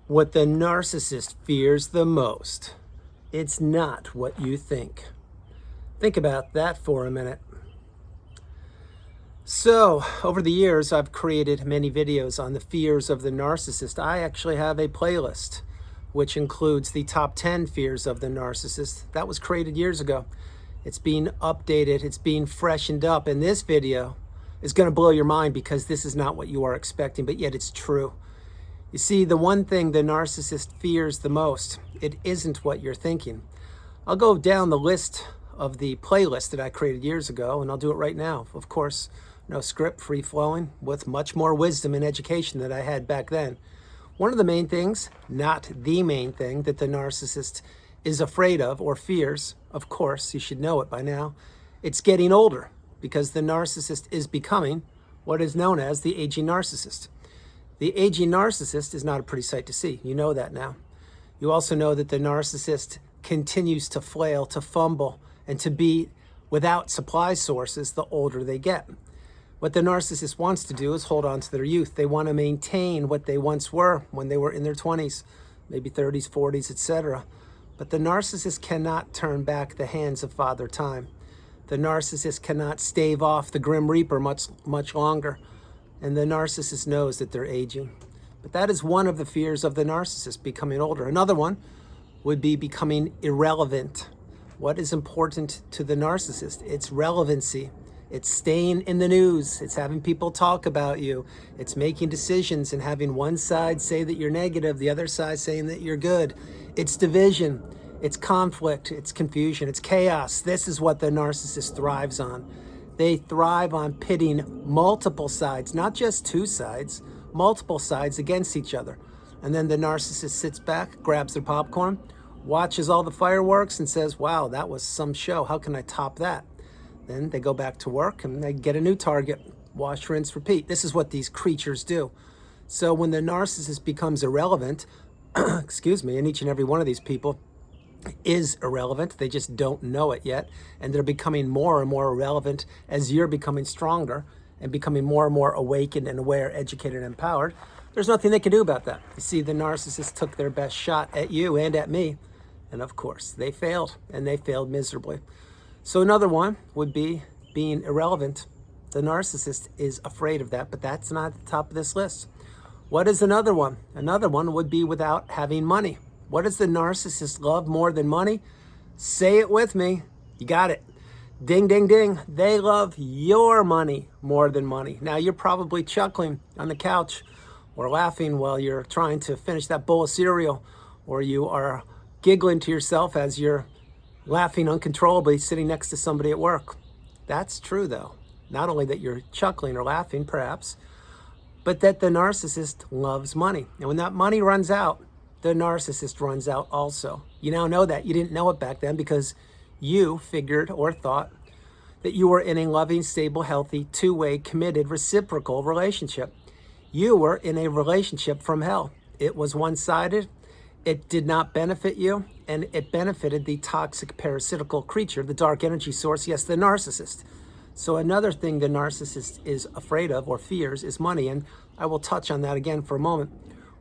What the narcissist fears the most, it's not what you think. Think about that for a minute. So, over the years, I've created many videos on the fears of the narcissist. I actually have a playlist which includes the top 10 fears of the narcissist. That was created years ago. It's being updated, it's being freshened up, and this video is going to blow your mind because this is not what you are expecting, but yet it's true. You see, the one thing the narcissist fears the most, it isn't what you're thinking. I'll go down the list of the playlist that I created years ago, and I'll do it right now. Of course, no script, free-flowing, with much more wisdom and education than I had back then. One of the main things, not the main thing, that the narcissist is afraid of or fears, of course, you should know it by now, it's getting older, because the narcissist is becoming what is known as the aging narcissist. The aging narcissist is not a pretty sight to see. You know that now. You also know that the narcissist continues to flail, to fumble, and to be without supply sources the older they get. What the narcissist wants to do is hold on to their youth. They want to maintain what they once were when they were in their 20s, maybe 30s, 40s, etc. But the narcissist cannot turn back the hands of Father Time. The narcissist cannot stave off the Grim Reaper much longer. And the narcissist knows that they're aging. But that is one of the fears of the narcissist, becoming older. Another one would be becoming irrelevant. What is important to the narcissist? It's relevancy. It's staying in the news. It's having people talk about you. It's making decisions and having one side say that you're negative, the other side saying that you're good. It's division. It's conflict. It's confusion. It's chaos. This is what the narcissist thrives on. They thrive on pitting multiple sides, not just two sides, multiple sides against each other. And then the narcissist sits back, grabs their popcorn, watches all the fireworks and says, wow, that was some show. How can I top that? Then they go back to work and they get a new target. Wash, rinse, repeat. This is what these creatures do. So when the narcissist becomes irrelevant, excuse me, and each and every one of these people is irrelevant, they just don't know it yet, and they're becoming more and more irrelevant as you're becoming stronger and becoming more and more awakened and aware, educated, and empowered. There's nothing they can do about that. You see, the narcissist took their best shot at you and at me, and of course they failed, and they failed miserably. So another one would be being irrelevant. The narcissist is afraid of that, but that's not at the top of this list. What is another one? Another one would be without having money. What does the narcissist love more than money? Say it with me. You got it. Ding, ding, ding. They love your money more than money. Now, you're probably chuckling on the couch or laughing while you're trying to finish that bowl of cereal, or you are giggling to yourself as you're laughing uncontrollably sitting next to somebody at work. That's true, though. Not only that you're chuckling or laughing, perhaps, but that the narcissist loves money. And when that money runs out, the narcissist runs out also. You now know that. You didn't know it back then because you figured or thought that you were in a loving, stable, healthy, two-way, committed, reciprocal relationship. You were in a relationship from hell. It was one-sided. It did not benefit you, and it benefited the toxic, parasitical creature, the dark energy source, yes, the narcissist. So another thing the narcissist is afraid of or fears is money, and I will touch on that again for a moment.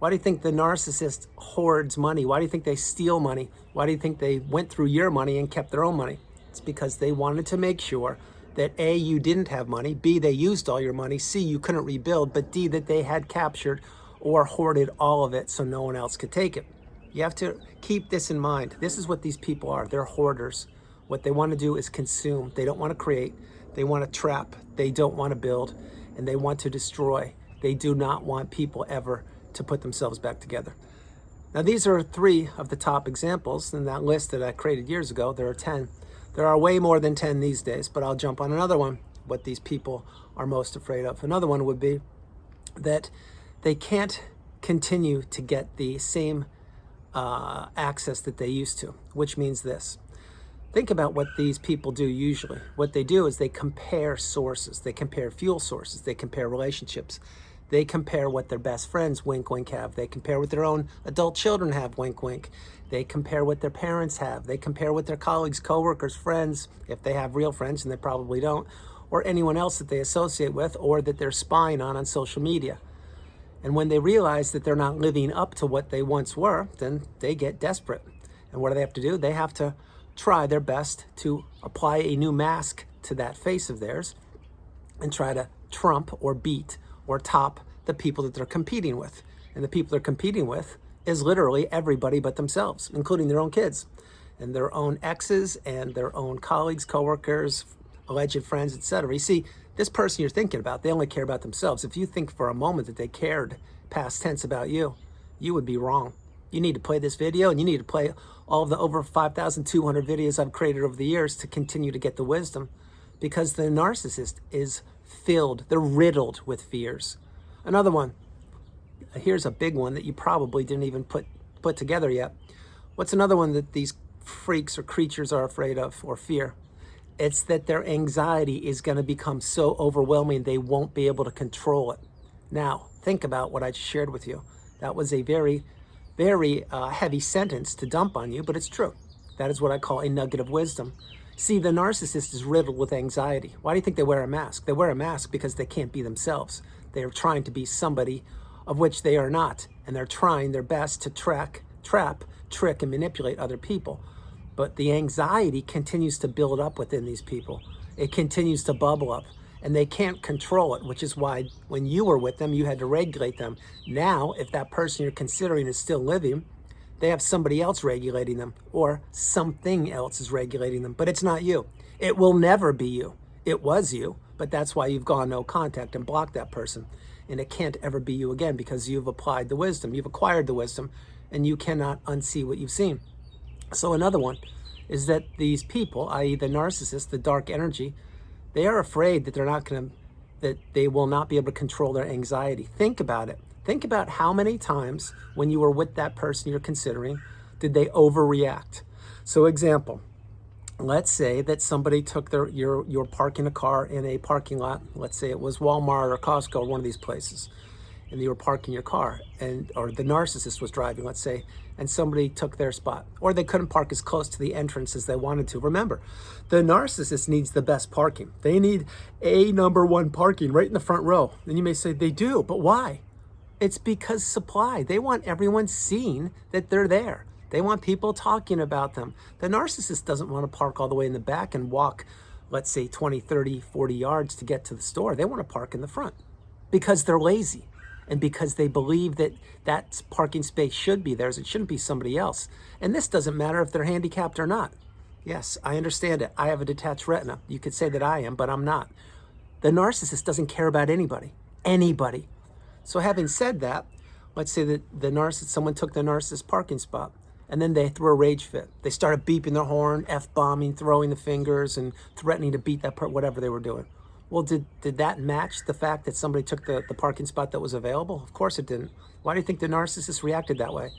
Why do you think the narcissist hoards money? Why do you think they steal money? Why do you think they went through your money and kept their own money? It's because they wanted to make sure that A, you didn't have money, B, they used all your money, C, you couldn't rebuild, but D, that they had captured or hoarded all of it so no one else could take it. You have to keep this in mind. This is what these people are. They're hoarders. What they want to do is consume. They don't want to create. They want to trap. They don't want to build. And they want to destroy. They do not want people ever to put themselves back together. Now, these are 3 of the top examples in that list that I created years ago. There are 10. There are way more than 10 these days, but I'll jump on another one, what these people are most afraid of. Another one would be that they can't continue to get the same access that they used to, which means this. Think about what these people do usually. What they do is they compare sources. They compare fuel sources. They compare relationships. They compare what their best friends, wink, wink, have. They compare what their own adult children have, wink, wink. They compare what their parents have. They compare what their colleagues, coworkers, friends, if they have real friends, and they probably don't, or anyone else that they associate with or that they're spying on social media. And when they realize that they're not living up to what they once were, then they get desperate. And what do they have to do? They have to try their best to apply a new mask to that face of theirs and try to trump or beat or top the people that they're competing with. And the people they're competing with is literally everybody but themselves, including their own kids and their own exes and their own colleagues, coworkers, alleged friends, etc. You see, this person you're thinking about, they only care about themselves. If you think for a moment that they cared past tense about you, you would be wrong. You need to play this video, and you need to play all of the over 5,200 videos I've created over the years to continue to get the wisdom, because the narcissist is filled, they're riddled with fears. Another one, here's a big one that you probably didn't even put together yet. What's another one that these freaks or creatures are afraid of or fear? It's that their anxiety is going to become so overwhelming they won't be able to control it. Now, think about what I just shared with you. That was a very, very heavy sentence to dump on you, but it's true. That is what I call a nugget of wisdom. See, the narcissist is riddled with anxiety. Why do you think they wear a mask? They wear a mask because they can't be themselves. They are trying to be somebody of which they are not, and they're trying their best to trap, trick, and manipulate other people. But the anxiety continues to build up within these people. It continues to bubble up, and they can't control it, which is why when you were with them, you had to regulate them. Now, if that person you're considering is still living, they have somebody else regulating them, or something else is regulating them, but it's not you. It will never be you. It was you, but that's why you've gone no contact and blocked that person. And it can't ever be you again because you've applied the wisdom, you've acquired the wisdom, and you cannot unsee what you've seen. So another one is that these people, i.e. the narcissist, the dark energy, they are afraid that that they will not be able to control their anxiety. Think about it. Think about how many times when you were with that person you're considering, did they overreact? So example, let's say that somebody took you're parking a car in a parking lot. Let's say it was Walmart or Costco or one of these places, and you were parking your car, or the narcissist was driving, let's say, and somebody took their spot, or they couldn't park as close to the entrance as they wanted to. Remember, the narcissist needs the best parking. They need a number one parking right in the front row. And you may say, they do, but why? It's because supply. They want everyone seeing that they're there. They want people talking about them. The narcissist doesn't want to park all the way in the back and walk, let's say 20, 30, 40 yards to get to the store. They want to park in the front because they're lazy and because they believe that that parking space should be theirs. It shouldn't be somebody else. And this doesn't matter if they're handicapped or not. Yes, I understand it. I have a detached retina. You could say that I am, but I'm not. The narcissist doesn't care about anybody. Anybody. So having said that, let's say that someone took the narcissist parking spot, and then they threw a rage fit. They started beeping their horn, F-bombing, throwing the fingers, and threatening to beat that person, whatever they were doing. Well, did that match the fact that somebody took the parking spot that was available? Of course it didn't. Why do you think the narcissist reacted that way?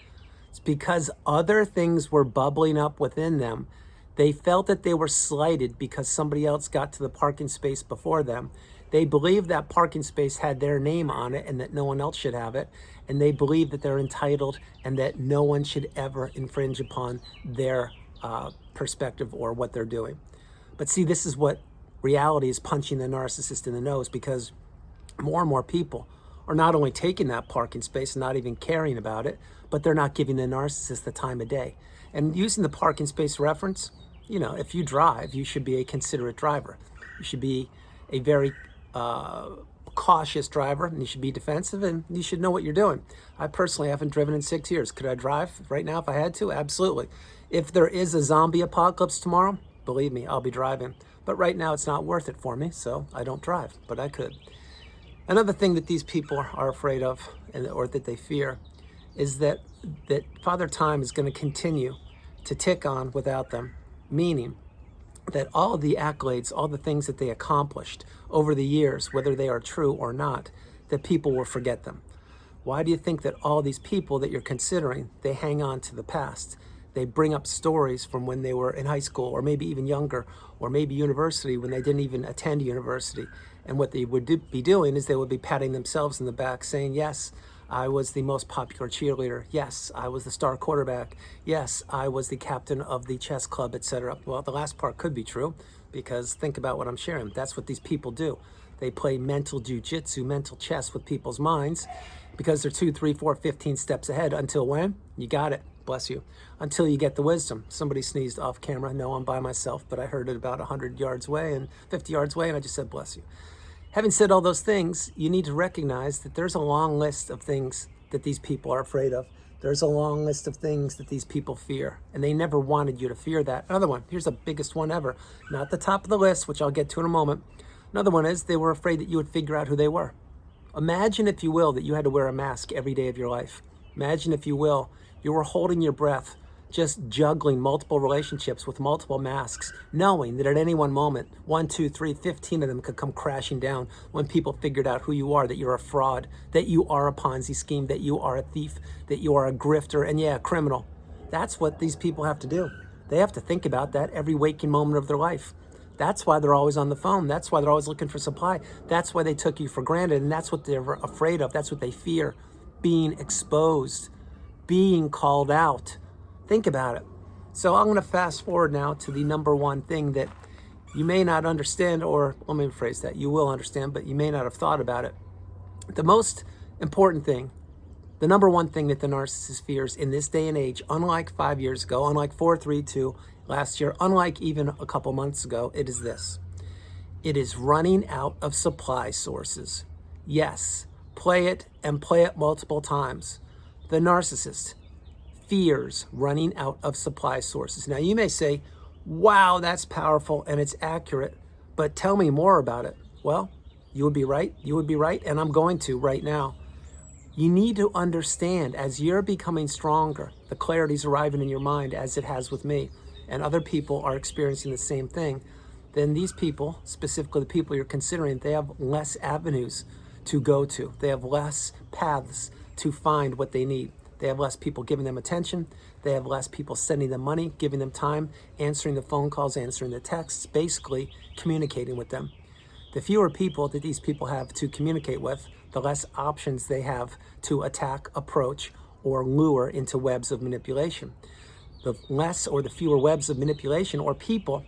It's because other things were bubbling up within them. They felt that they were slighted because somebody else got to the parking space before them. They believed that parking space had their name on it and that no one else should have it. And they believe that they're entitled and that no one should ever infringe upon their perspective or what they're doing. But see, this is what reality is punching the narcissist in the nose, because more and more people are not only taking that parking space and not even caring about it, but they're not giving the narcissist the time of day. And using the parking space reference, you know, if you drive, you should be a considerate driver. You should be a very cautious driver, and you should be defensive, and you should know what you're doing. I personally haven't driven in 6 years. Could I drive right now if I had to? Absolutely. If there is a zombie apocalypse tomorrow, believe me, I'll be driving. But right now it's not worth it for me, so I don't drive, but I could. Another thing that these people are afraid of, or that they fear, is that Father Time is going to continue to tick on without them, meaning that all the accolades, all the things that they accomplished over the years, whether they are true or not, that people will forget them. Why do you think that all these people that you're considering, they hang on to the past? They bring up stories from when they were in high school, or maybe even younger, or maybe university when they didn't even attend university. And what they would be doing is they would be patting themselves in the back saying, yes, I was the most popular cheerleader. Yes, I was the star quarterback. Yes, I was the captain of the chess club, etc. Well, the last part could be true, because think about what I'm sharing. That's what these people do. They play mental jujitsu, mental chess with people's minds. because they're 2, 3, 4, 15 steps ahead. Until when? You got it. Bless you. Until you get the wisdom. Somebody sneezed off camera. No, I'm by myself, but I heard it about 100 yards away and 50 yards away, and I just said, bless you. Having said all those things, you need to recognize that there's a long list of things that these people are afraid of. There's a long list of things that these people fear, and they never wanted you to fear that. Another one, here's the biggest one ever. Not the top of the list, which I'll get to in a moment. Another one is they were afraid that you would figure out who they were. Imagine, if you will, that you had to wear a mask every day of your life. Imagine, if you will, you were holding your breath, just juggling multiple relationships with multiple masks, knowing that at any one moment, 1, 2, 3, 15 of them could come crashing down when people figured out who you are, that you're a fraud, that you are a Ponzi scheme, that you are a thief, that you are a grifter, and yeah, a criminal. That's what these people have to do. They have to think about that every waking moment of their life. That's why they're always on the phone. That's why they're always looking for supply. That's why they took you for granted, and that's what they're afraid of. That's what they fear, being exposed, being called out. Think about it. So I'm going to fast forward now to the number one thing that you may not understand, or let me rephrase that. You will understand, but you may not have thought about it. The most important thing, the number one thing that the narcissist fears in this day and age, unlike 5 years ago, unlike 4, 3, 2 last year, unlike even a couple months ago, it is this. It is running out of supply sources. Yes, play it and play it multiple times. The narcissist fears running out of supply sources. Now you may say, wow, that's powerful and it's accurate, but tell me more about it. Well, you would be right, and I'm going to right now. You need to understand, as you're becoming stronger, the clarity's arriving in your mind, as it has with me, and other people are experiencing the same thing, then these people, specifically the people you're considering, they have less avenues to go to. They have less paths to find what they need. They have less people giving them attention. They have less people sending them money, giving them time, answering the phone calls, answering the texts, basically communicating with them. The fewer people that these people have to communicate with, the less options they have to attack, approach, or lure into webs of manipulation. The less or the fewer webs of manipulation or people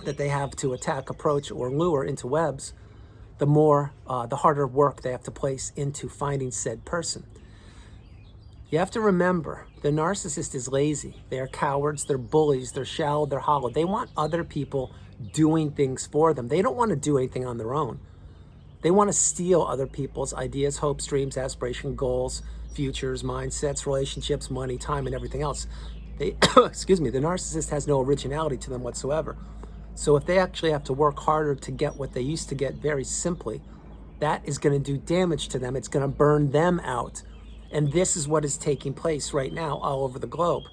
that they have to attack, approach, or lure into webs, the harder work they have to place into finding said person. You have to remember, the narcissist is lazy. They are cowards, they're bullies, they're shallow, they're hollow. They want other people doing things for them. They don't want to do anything on their own. They want to steal other people's ideas, hopes, dreams, aspirations, goals, futures, mindsets, relationships, money, time, and everything else. The narcissist has no originality to them whatsoever. So if they actually have to work harder to get what they used to get very simply, that is going to do damage to them. It's going to burn them out. And this is what is taking place right now all over the globe.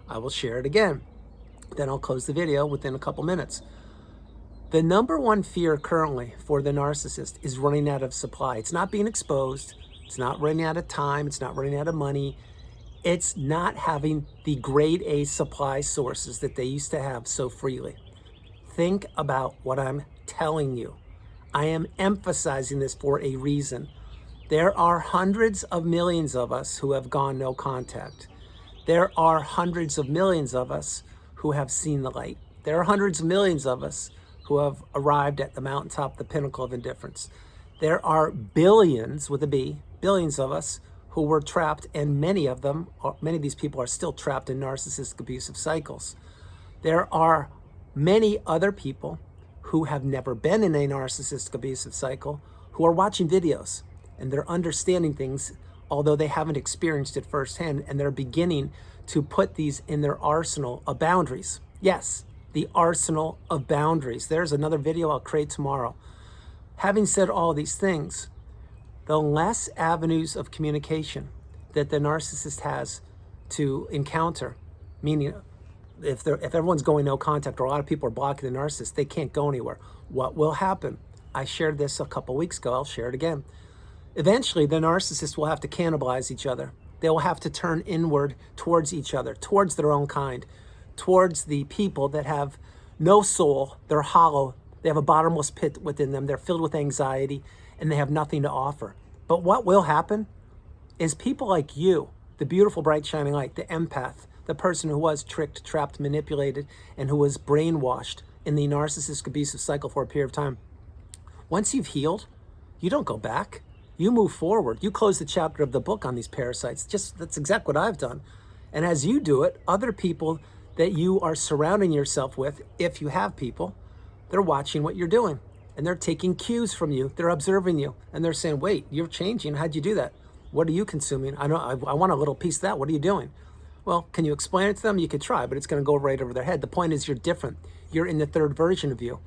I will share it again. Then I'll close the video within a couple minutes. The number one fear currently for the narcissist is running out of supply. It's not being exposed. It's not running out of time. It's not running out of money. It's not having the grade A supply sources that they used to have so freely. Think about what I'm telling you. I am emphasizing this for a reason. There are hundreds of millions of us who have gone no contact. There are hundreds of millions of us who have seen the light. There are hundreds of millions of us who have arrived at the mountaintop, the pinnacle of indifference. There are billions, with a B, billions of us who were trapped, and many of these people are still trapped in narcissistic abusive cycles. There are many other people who have never been in a narcissistic abusive cycle who are watching videos, and they're understanding things, although they haven't experienced it firsthand, and they're beginning to put these in their arsenal of boundaries. Yes, the arsenal of boundaries. There's another video I'll create tomorrow. Having said all these things, the less avenues of communication that the narcissist has to encounter, meaning if everyone's going no contact, or a lot of people are blocking the narcissist, they can't go anywhere. What will happen? I shared this a couple weeks ago. I'll share it again. Eventually, the narcissist will have to cannibalize each other. They will have to turn inward towards each other, towards their own kind, towards the people that have no soul. They're hollow. They have a bottomless pit within them. They're filled with anxiety, and they have nothing to offer. But what will happen is people like you, the beautiful, bright, shining light, the empath, the person who was tricked, trapped, manipulated, and who was brainwashed in the narcissistic abusive cycle for a period of time. Once you've healed, you don't go back. You move forward. You close the chapter of the book on these parasites. That's exactly what I've done. And as you do it, other people that you are surrounding yourself with, if you have people, they're watching what you're doing. And they're taking cues from you. They're observing you. And they're saying, wait, you're changing. How'd you do that? What are you consuming? I want a little piece of that. What are you doing? Well, can you explain it to them? You could try, but it's going to go right over their head. The point is you're different. You're in the third version of you.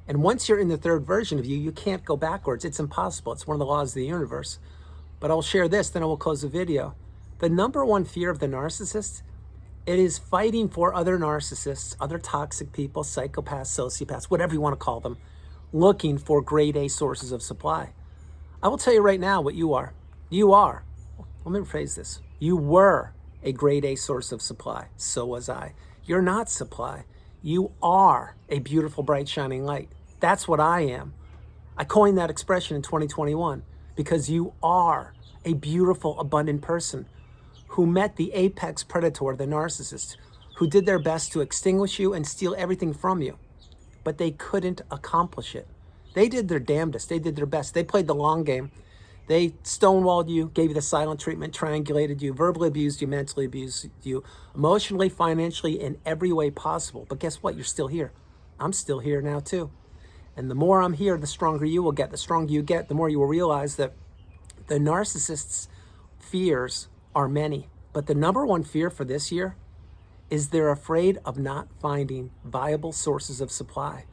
And once you're in the third version of you, you can't go backwards. It's impossible. It's one of the laws of the universe. But I'll share this, then I will close the video. The number one fear of the narcissist, it is fighting for other narcissists, other toxic people, psychopaths, sociopaths, whatever you want to call them, looking for grade A sources of supply. I will tell you right now what you are. You are, let me rephrase this. You were a grade A source of supply. So was I. You're not supply. You are a beautiful, bright, shining light. That's what I am. I coined that expression in 2021 because you are a beautiful, abundant person who met the apex predator, the narcissist, who did their best to extinguish you and steal everything from you. But they couldn't accomplish it. They did their damnedest. They did their best. They played the long game. They stonewalled you, gave you the silent treatment, triangulated you, verbally abused you, mentally abused you, emotionally, financially, in every way possible. But guess what? You're still here. I'm still here now too. And the more I'm here, the stronger you will get. The stronger you get, the more you will realize that the narcissist's fears are many. But the number one fear for this year is they're afraid of not finding viable sources of supply.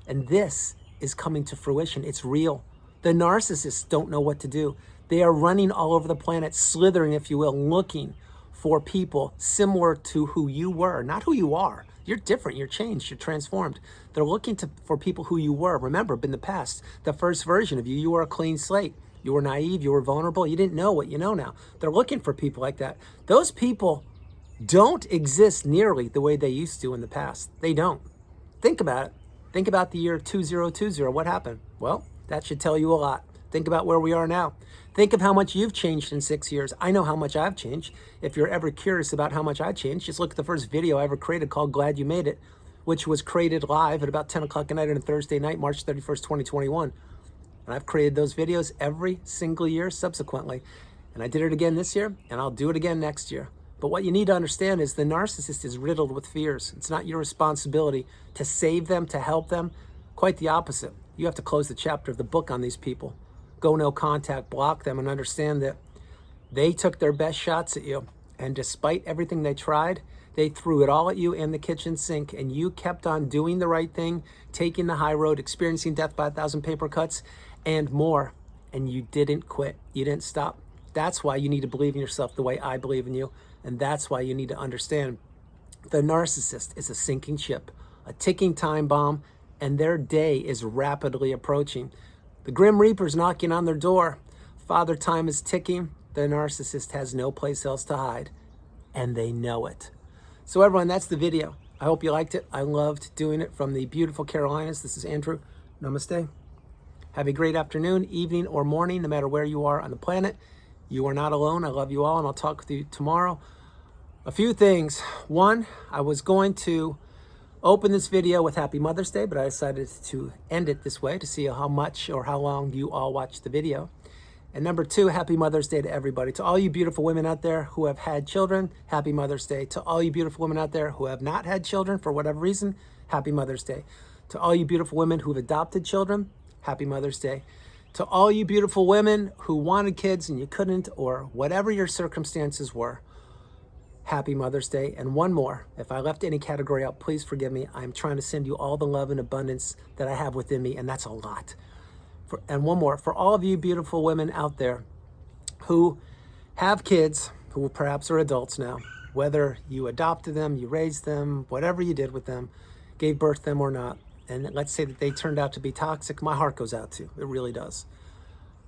And this is coming to fruition. It's real. The narcissists don't know what to do. They are running all over the planet, slithering, if you will, looking for people similar to who you were, not who you are. You're different, you're changed, you're transformed. They're looking for people who you were. Remember, in the past, the first version of you, you were a clean slate. You were naive, you were vulnerable, you didn't know what you know now. They're looking for people like that. Those people don't exist nearly the way they used to in the past. They don't. Think about it. Think about the year 2020. What happened? Well, that should tell you a lot. Think about where we are now. Think of how much you've changed in 6 years. I know how much I've changed. If you're ever curious about how much I changed, just look at the first video I ever created called Glad You Made It, which was created live at about 10 o'clock at night on a Thursday night, March 31st, 2021. And I've created those videos every single year subsequently. And I did it again this year, and I'll do it again next year. But what you need to understand is the narcissist is riddled with fears. It's not your responsibility to save them, to help them. Quite the opposite. You have to close the chapter of the book on these people. Go no contact, block them, and understand that they took their best shots at you. And despite everything they tried, they threw it all at you in the kitchen sink, and you kept on doing the right thing, taking the high road, experiencing death by 1,000 paper cuts, and more. And you didn't quit. You didn't stop. That's why you need to believe in yourself the way I believe in you. And that's why you need to understand the narcissist is a sinking ship, a ticking time bomb, and their day is rapidly approaching. The Grim Reaper's knocking on their door. Father Time is ticking. The narcissist has no place else to hide, and they know it. So everyone, that's the video. I hope you liked it. I loved doing it from the beautiful Carolinas. This is Andrew. Namaste. Have a great afternoon, evening, or morning, no matter where you are on the planet. You are not alone. I love you all, and I'll talk with you tomorrow. A few things. One, I was going to open this video with Happy Mother's Day, but I decided to end it this way to see how much or how long you all watched the video. And number two, Happy Mother's Day to everybody. To all you beautiful women out there who have had children, Happy Mother's Day. To all you beautiful women out there who have not had children for whatever reason, Happy Mother's Day. To all you beautiful women who have adopted children, Happy Mother's Day. To all you beautiful women who wanted kids and you couldn't, or whatever your circumstances were, Happy Mother's Day. And one more, if I left any category out, please forgive me. I'm trying to send you all the love and abundance that I have within me, and that's a lot. And one more, for all of you beautiful women out there who have kids, who perhaps are adults now, whether you adopted them, you raised them, whatever you did with them, gave birth to them or not, and let's say that they turned out to be toxic, my heart goes out to you. It really does.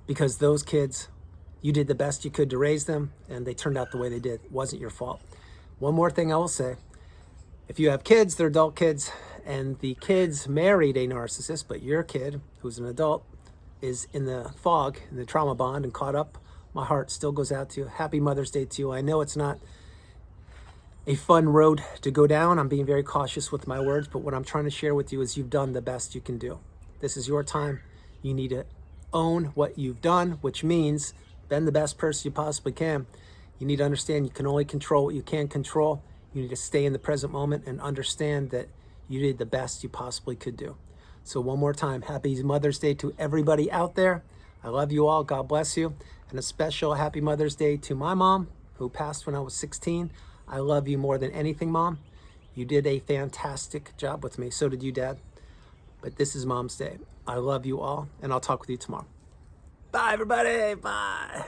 Because those kids, you did the best you could to raise them, and they turned out the way they did. It wasn't your fault. One more thing I will say. If you have kids, they're adult kids, and the kids married a narcissist, but your kid, who's an adult, is in the fog, in the trauma bond, and caught up, my heart still goes out to you. Happy Mother's Day to you. I know it's not a fun road to go down. I'm being very cautious with my words, but what I'm trying to share with you is you've done the best you can do. This is your time. You need to Own what you've done, which means been the best person you possibly can. You need to understand you can only control what you can control. You need to stay in the present moment and understand that you did the best you possibly could do. So one more time, happy Mother's Day to everybody out there. I love you all. God bless you. And a special happy Mother's Day to my mom, who passed when I was 16. I love you more than anything, Mom. You did a fantastic job with me. So did you, Dad. But this is Mom's Day. I love you all, and I'll talk with you tomorrow. Bye, everybody. Bye.